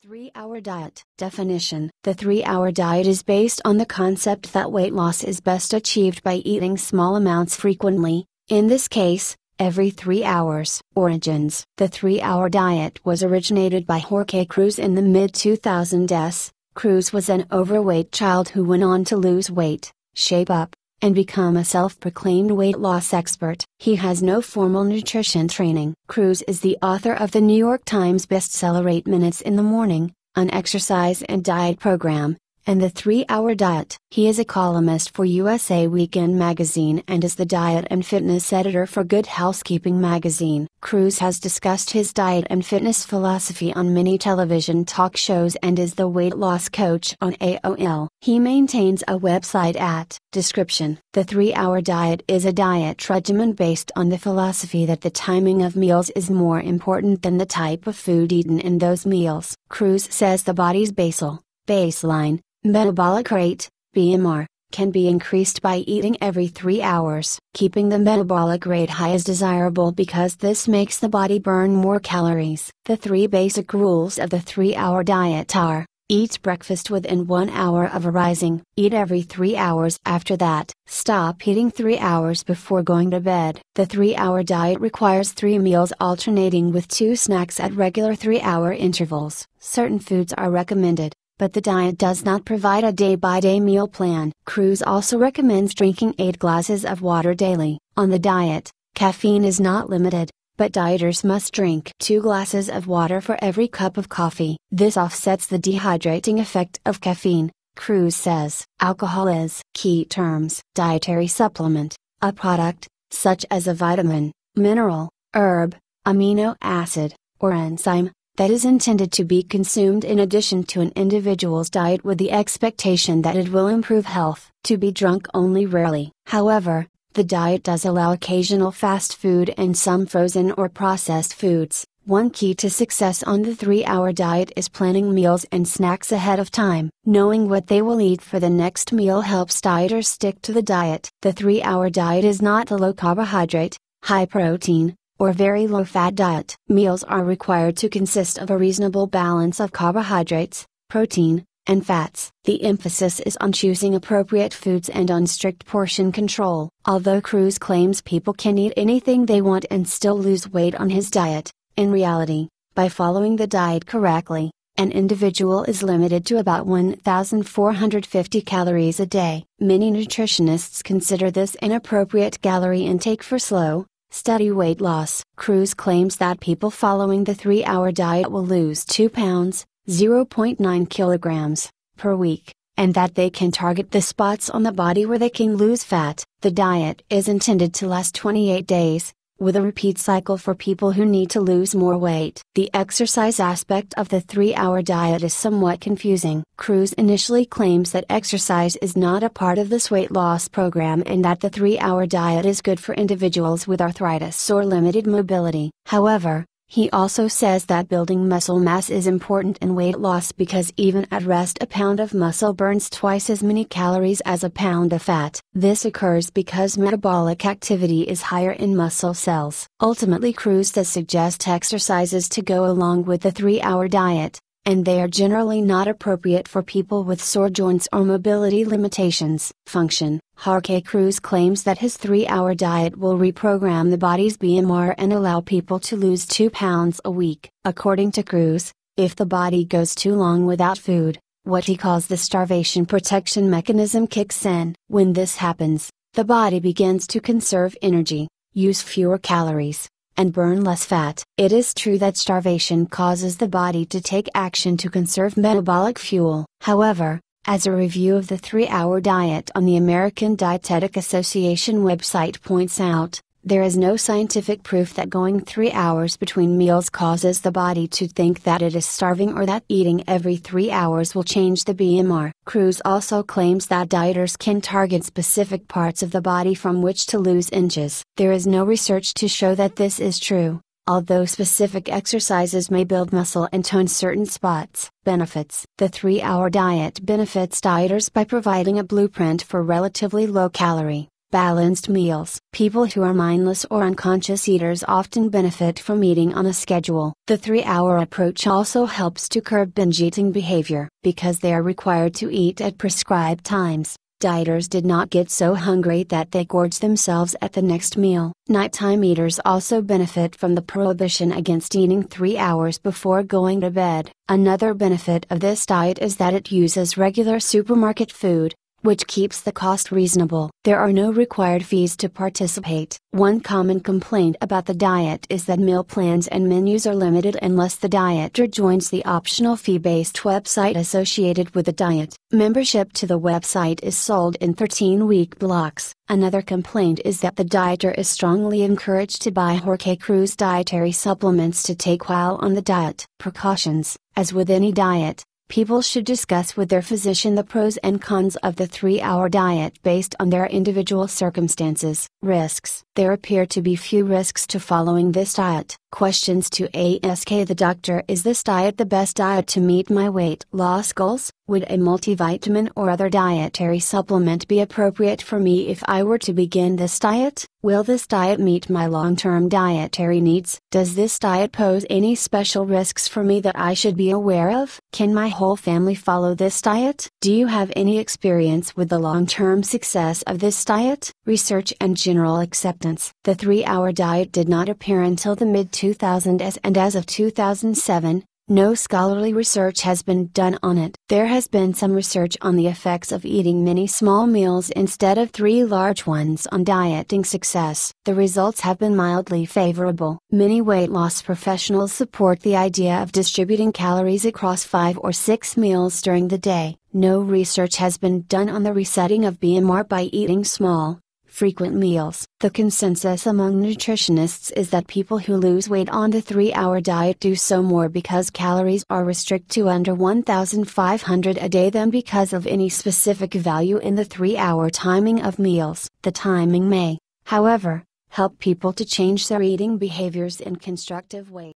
3-hour diet. Definition: the 3-hour diet is based on the concept that weight loss is best achieved by eating small amounts frequently, in this case, every 3 hours. Origins: the 3-hour diet was originated by Jorge Cruz in the mid-2000s. Cruz was an overweight child who went on to lose weight, shape up, and become a self-proclaimed weight loss expert. He has no formal nutrition training. Cruz is the author of the New York Times bestseller 8 Minutes in the Morning, an exercise and diet program, and the 3-hour diet. He is a columnist for USA Weekend magazine and is the diet and fitness editor for Good Housekeeping magazine. Cruz has discussed his diet and fitness philosophy on many television talk shows and is the weight loss coach on AOL. He maintains a website at Description: the 3-hour diet is a diet regimen based on the philosophy that the timing of meals is more important than the type of food eaten in those meals. Cruz says the body's baseline metabolic rate, BMR, can be increased by eating every 3 hours. Keeping the metabolic rate high is desirable because this makes the body burn more calories. The 3 basic rules of the 3-hour diet are: eat breakfast within 1 hour of arising. Eat every 3 hours after that. Stop eating 3 hours before going to bed. The 3-hour diet requires 3 meals alternating with 2 snacks at regular 3-hour intervals. Certain foods are recommended, but the diet does not provide a day-by-day meal plan. Cruz also recommends drinking 8 glasses of water daily. On the diet, caffeine is not limited, but dieters must drink 2 glasses of water for every cup of coffee. This offsets the dehydrating effect of caffeine. Cruz says alcohol is key terms. Dietary supplement: a product, such as a vitamin, mineral, herb, amino acid, or enzyme, that is intended to be consumed in addition to an individual's diet with the expectation that it will improve health. To be drunk only rarely. However, the diet does allow occasional fast food and some frozen or processed foods. One key to success on the 3-hour diet is planning meals and snacks ahead of time. Knowing what they will eat for the next meal helps dieters stick to the diet. The 3-hour diet is not a low carbohydrate, high protein, or very low fat diet. Meals are required to consist of a reasonable balance of carbohydrates, protein, and fats. The emphasis is on choosing appropriate foods and on strict portion control. Although Cruz claims people can eat anything they want and still lose weight on his diet, in reality, by following the diet correctly, an individual is limited to about 1,450 calories a day. Many nutritionists consider this inappropriate calorie intake for slow, steady weight loss. Cruz claims that people following the 3-hour diet will lose 2 pounds, 0.9 kilograms, per week, and that they can target the spots on the body where they can lose fat. The diet is intended to last 28 days, with a repeat cycle for people who need to lose more weight. The exercise aspect of the 3-hour diet is somewhat confusing. Cruz initially claims that exercise is not a part of this weight loss program and that the 3-hour diet is good for individuals with arthritis or limited mobility. However, he also says that building muscle mass is important in weight loss because even at rest a pound of muscle burns twice as many calories as a pound of fat. This occurs because metabolic activity is higher in muscle cells. Ultimately, Cruz does suggest exercises to go along with the 3-hour diet, and they are generally not appropriate for people with sore joints or mobility limitations. Function: Jorge Cruz claims that his 3-hour diet will reprogram the body's BMR and allow people to lose 2 pounds a week. According to Cruz, if the body goes too long without food, what he calls the starvation protection mechanism kicks in. When this happens, the body begins to conserve energy, use fewer calories, and burn less fat. It is true that starvation causes the body to take action to conserve metabolic fuel. However, as a review of the 3-hour diet on the American Dietetic Association website points out, there is no scientific proof that going 3 hours between meals causes the body to think that it is starving or that eating every 3 hours will change the BMR. Cruz also claims that dieters can target specific parts of the body from which to lose inches. There is no research to show that this is true, although specific exercises may build muscle and tone certain spots. Benefits: the 3-hour diet benefits dieters by providing a blueprint for relatively low calorie, Balanced meals. People who are mindless or unconscious eaters often benefit from eating on a schedule. The 3-hour approach also helps to curb binge eating behavior, because they are required to eat at prescribed times. Dieters did not get so hungry that they gorge themselves at the next meal. Nighttime eaters also benefit from the prohibition against eating 3 hours before going to bed. Another benefit of this diet is that it uses regular supermarket food, which keeps the cost reasonable. There are no required fees to participate. One common complaint about the diet is that meal plans and menus are limited unless the dieter joins the optional fee-based website associated with the diet. Membership to the website is sold in 13-week blocks. Another complaint is that the dieter is strongly encouraged to buy Jorge Cruz dietary supplements to take while on the diet. Precautions. As with any diet, people should discuss with their physician the pros and cons of the 3-hour diet based on their individual circumstances. Risks. There appear to be few risks to following this diet. Questions to ask the doctor: is this diet the best diet to meet my weight loss goals? Would a multivitamin or other dietary supplement be appropriate for me if I were to begin this diet? Will this diet meet my long-term dietary needs? Does this diet pose any special risks for me that I should be aware of? Can my whole family follow this diet? Do you have any experience with the long-term success of this diet? Research and general acceptance. The 3-hour diet did not appear until the mid-2000s, and as of 2007, no scholarly research has been done on it. There has been some research on the effects of eating many small meals instead of 3 large ones on dieting success. The results have been mildly favorable. Many weight loss professionals support the idea of distributing calories across 5 or 6 meals during the day. No research has been done on the resetting of BMR by eating small, frequent meals. The consensus among nutritionists is that people who lose weight on the 3-hour diet do so more because calories are restricted to under 1,500 a day than because of any specific value in the 3-hour timing of meals. The timing may, however, help people to change their eating behaviors in constructive ways.